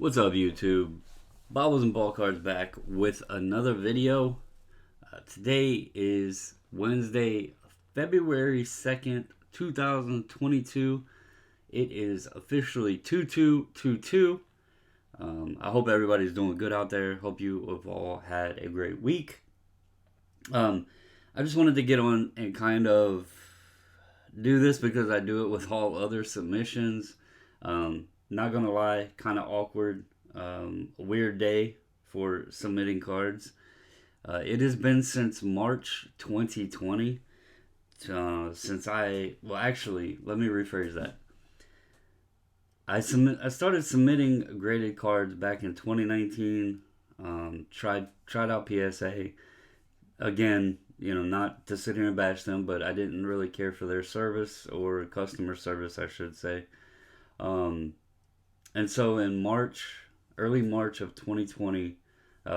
What's up, YouTube? Bobbles and Ball Cards back with another video. Today is Wednesday, February 2nd, 2022. It is officially 2222. I hope everybody's doing good out there. Hope you have all had a great week. I just wanted to get on and kind of do this because I do it with all other submissions. Not gonna lie, kind of awkward, a weird day for submitting cards. It has been since March 2020, since actually, let me rephrase that. I started submitting graded cards back in 2019. Tried out PSA again. Not to sit here and bash them, but I didn't really care for their service or customer service, I should say. And so in early March of 2020,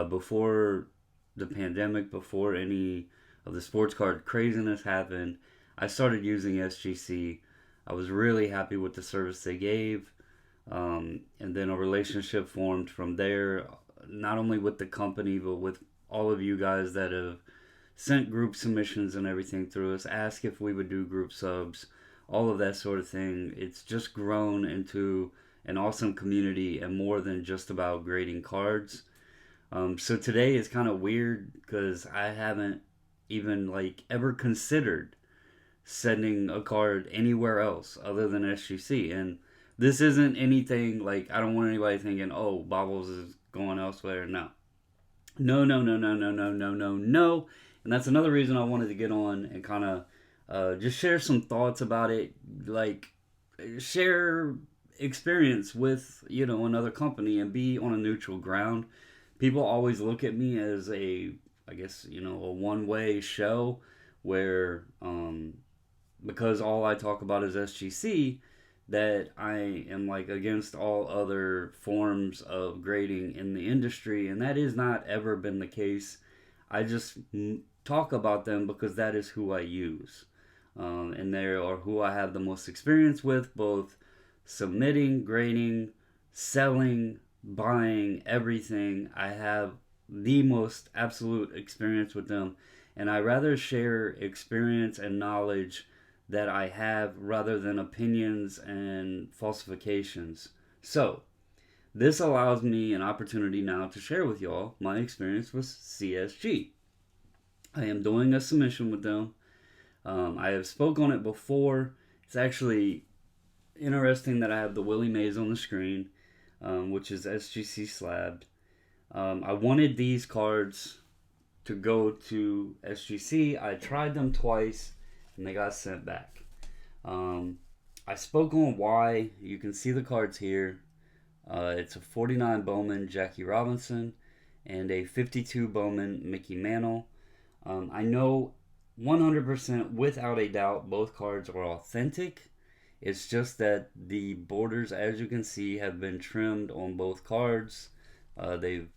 before the pandemic, before any of the sports card craziness happened, I started using SGC. I was really happy with the service they gave. And then a relationship formed from there, not only with the company, but with all of you guys that have sent group submissions and everything through us, asked if we would do group subs, all of that sort of thing. It's just grown into an awesome community and more than just about grading cards. So today is kind of weird because I haven't even ever considered sending a card anywhere else other than SGC. And this isn't anything I don't want anybody thinking, oh, Bobbles is going elsewhere. No. No. And that's another reason I wanted to get on and kind of just share some thoughts about it. Share experience with another company and be on a neutral ground. People always look at me as a one-way show where because all I talk about is SGC, that I am against all other forms of grading in the industry, and that is not ever been the case. I just talk about them because that is who I use, and they are who I have the most experience with, both submitting, grading, selling, buying, everything. I have the most absolute experience with them, and I rather share experience and knowledge that I have rather than opinions and falsifications. So this allows me an opportunity now to share with y'all my experience with CSG. I am doing a submission with them. I have spoke on it before. It's actually interesting that I have the Willie Mays on the screen, which is SGC slabbed. I wanted these cards to go to SGC. I tried them twice and they got sent back. I spoke on why. You can see the cards here. It's a 49 Bowman Jackie Robinson and a 52 Bowman Mickey Mantle. I know 100% without a doubt both cards are authentic. It's just that the borders, as you can see, have been trimmed on both cards. They've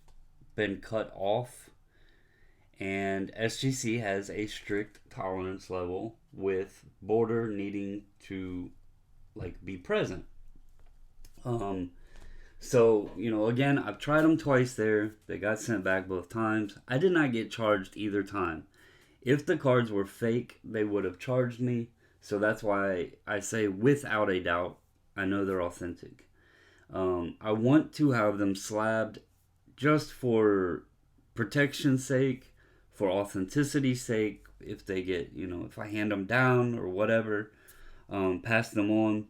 been cut off. And SGC has a strict tolerance level with border needing to be present. So, again, I've tried them twice there. They got sent back both times. I did not get charged either time. If the cards were fake, they would have charged me. So that's why I say without a doubt, I know they're authentic. I want to have them slabbed just for protection's sake, for authenticity's sake. If they get, if I hand them down or whatever, pass them on.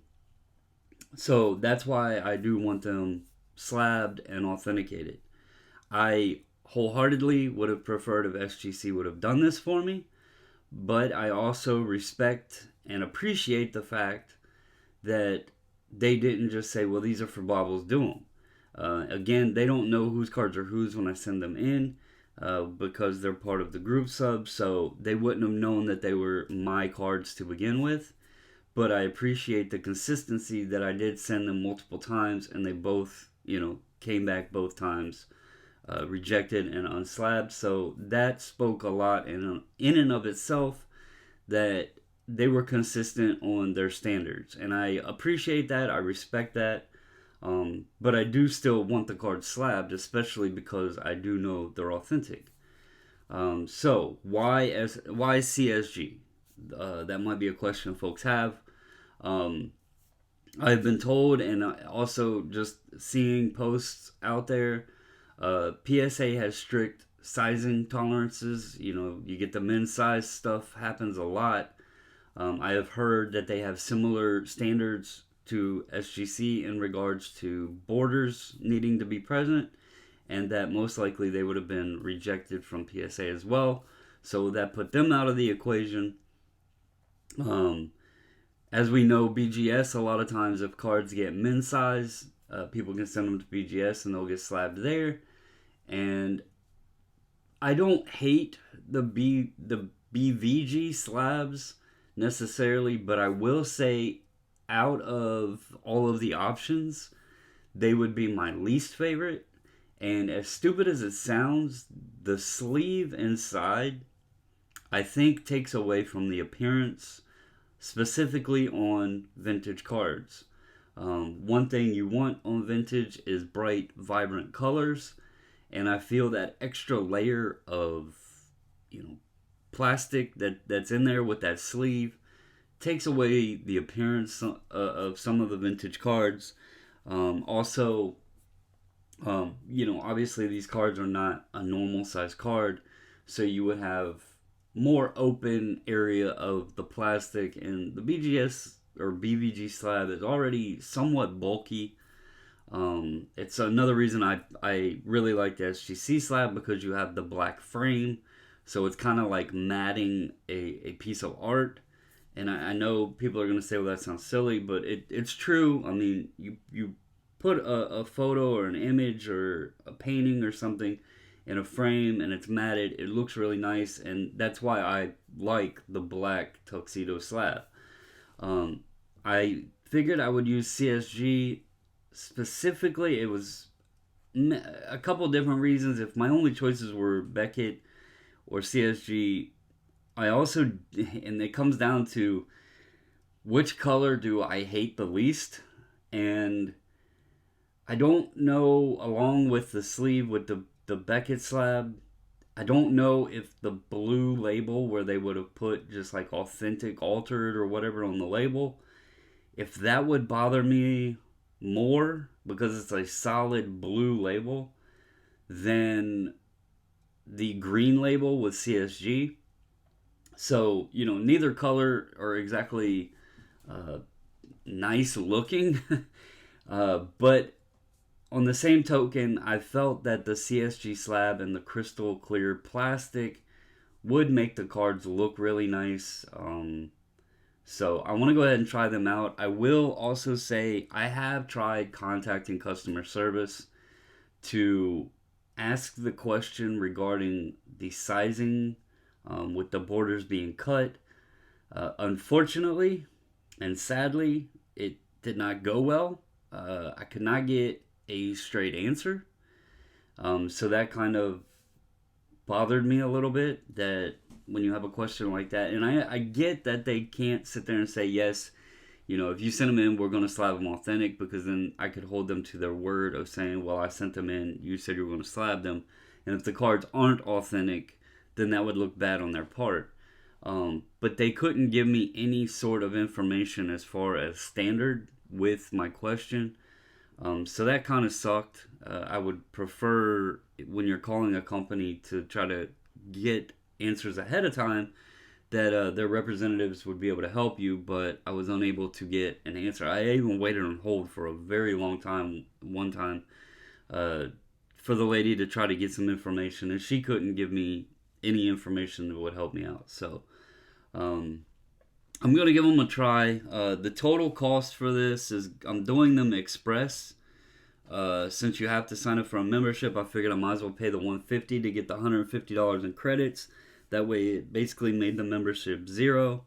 So that's why I do want them slabbed and authenticated. I wholeheartedly would have preferred if SGC would have done this for me, but I also respect and appreciate the fact that they didn't just say, well, these are for Bobbles, do them. Again, they don't know whose cards are whose when I send them in, because they're part of the group sub, so they wouldn't have known that they were my cards to begin with. But I appreciate the consistency that I did send them multiple times, and they both, came back both times, rejected and unslabbed. So that spoke a lot in and of itself, that they were consistent on their standards, and I appreciate that. I respect that. But I do still want the cards slabbed, especially because I do know they're authentic. So why CSG? That might be a question folks have. I've been told, and also just seeing posts out there, PSA has strict sizing tolerances. You know, you get the men's size stuff happens a lot. I have heard that they have similar standards to SGC in regards to borders needing to be present, and that most likely they would have been rejected from PSA as well. So that put them out of the equation. As we know, BGS, a lot of times if cards get men's size, people can send them to BGS and they'll get slabbed there. And I don't hate the BVG slabs necessarily, but I will say out of all of the options, they would be my least favorite. And as stupid as it sounds, the sleeve inside, I think, takes away from the appearance, specifically on vintage cards. One thing you want on vintage is bright, vibrant colors, and I feel that extra layer of, plastic that's in there with that sleeve takes away the appearance of some of the vintage cards. Also, obviously these cards are not a normal size card, so you would have more open area of the plastic, and the BGS or BVG slab is already somewhat bulky. It's another reason I really like the SGC slab, because you have the black frame, so it's kind of like matting a piece of art. And I know people are going to say, well, that sounds silly, but it's true. I mean, you put a photo or an image or a painting or something in a frame and it's matted, it looks really nice, and that's why I like the black tuxedo slab. I figured I would use CSG specifically. It was a couple different reasons. If my only choices were Beckett or CSG, I also, and it comes down to which color do I hate the least, and I don't know, along with the sleeve with the Beckett slab, I don't know if the blue label where they would have put just like authentic altered or whatever on the label, if that would bother me more because it's a solid blue label than the green label with CSG. So, neither color are exactly nice looking, but on the same token, I felt that the CSG slab and the crystal clear plastic would make the cards look really nice. So I want to go ahead and try them out. I will also say I have tried contacting customer service to ask the question regarding the sizing with the borders being cut. Unfortunately and sadly, it did not go well. I could not get a straight answer. So that kind of bothered me a little bit, that when you have a question like that, and I get that they can't sit there and say, yes, if you send them in, we're going to slab them authentic, because then I could hold them to their word of saying, well, I sent them in, you said you were going to slab them. And if the cards aren't authentic, then that would look bad on their part. But they couldn't give me any sort of information as far as standard with my question. So that kind of sucked. I would prefer, when you're calling a company, to try to get answers ahead of time, that their representatives would be able to help you, but I was unable to get an answer. I even waited on hold for a very long time, one time, for the lady to try to get some information, and she couldn't give me any information that would help me out. So I'm going to give them a try. The total cost for this is, I'm doing them express. Since you have to sign up for a membership, I figured I might as well pay the $150 to get the $150 in credits. That way it basically made the membership zero.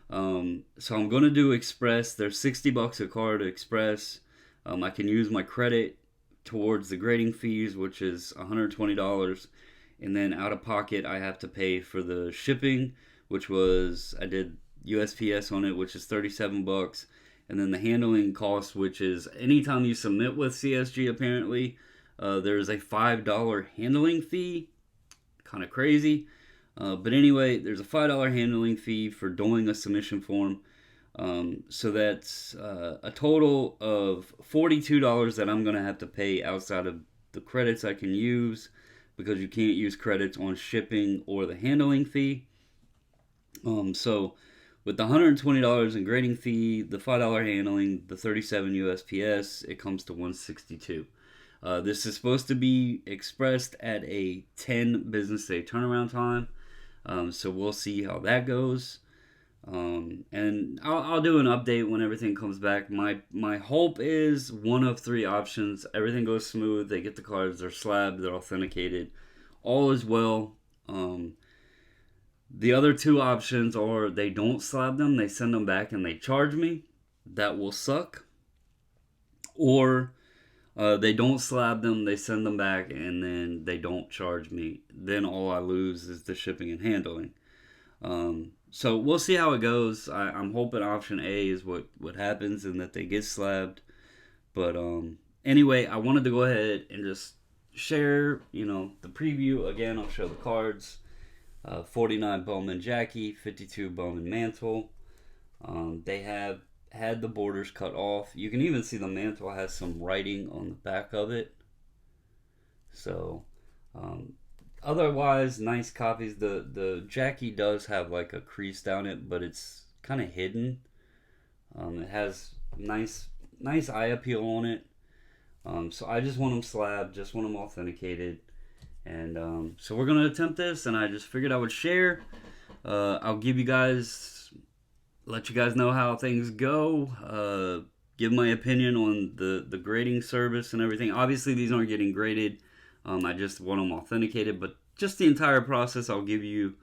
So I'm going to do express. They're $60 a card express. I can use my credit towards the grading fees, which is $120. And then out of pocket, I have to pay for the shipping, which was, I did USPS on it, which is $37. and then the handling cost, which is anytime you submit with CSG, apparently, there's a $5 handling fee. Kind of crazy. But anyway, there's a $5 handling fee for doing a submission form. So that's a total of $42 that I'm going to have to pay outside of the credits I can use, because you can't use credits on shipping or the handling fee. So with the $120 in grading fee, the $5 handling, the 37 USPS, it comes to $162. This is supposed to be expressed at a 10 business day turnaround time. So we'll see how that goes. And I'll do an update when everything comes back. My hope is one of three options. Everything goes smooth. They get the cards. They're slabbed. They're authenticated. All is well. The other two options are they don't slab them. They send them back and they charge me. That will suck. Or they don't slab them. They send them back and then they don't charge me. Then all I lose is the shipping and handling. So we'll see how it goes. I'm hoping option A is what happens and that they get slabbed. But anyway, I wanted to go ahead and just share, the preview. Again, I'll show the cards. 49 Bowman Jackie, 52 Bowman Mantle. They have had the borders cut off. You can even see the mantle has some writing on the back of it. So, otherwise, nice copies. The Jackie does have like a crease down it, but it's kind of hidden. It has nice eye appeal on it. So I just want them slabbed, just want them authenticated. And so we're going to attempt this, and I just figured I would share. I'll let you guys know how things go. Give my opinion on the grading service and everything. Obviously, these aren't getting graded. I just want them authenticated, but just the entire process, I'll give you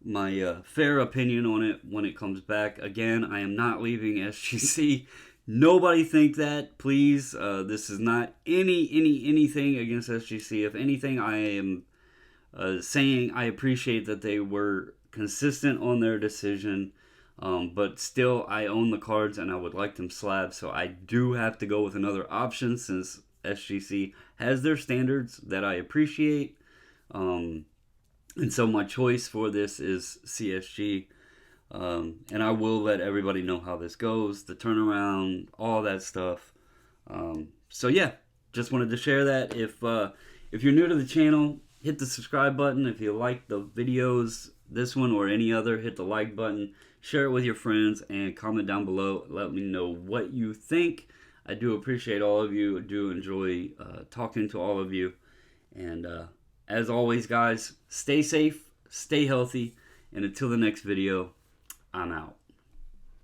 my fair opinion on it when it comes back. Again, I am not leaving SGC. Nobody think that, please. This is not anything against SGC. If anything, I am saying I appreciate that they were consistent on their decision. But still, I own the cards and I would like them slabbed. So I do have to go with another option since SGC has their standards that I appreciate. And so my choice for this is CSG. And I will let everybody know how this goes, the turnaround, all that stuff. So yeah, just wanted to share that. If you're new to the channel, hit the subscribe button. If you like the videos, this one or any other, hit the like button. Share it with your friends and comment down below. Let me know what you think. I do appreciate all of you. I do enjoy talking to all of you. And as always, guys, stay safe, stay healthy, and until the next video, I'm out.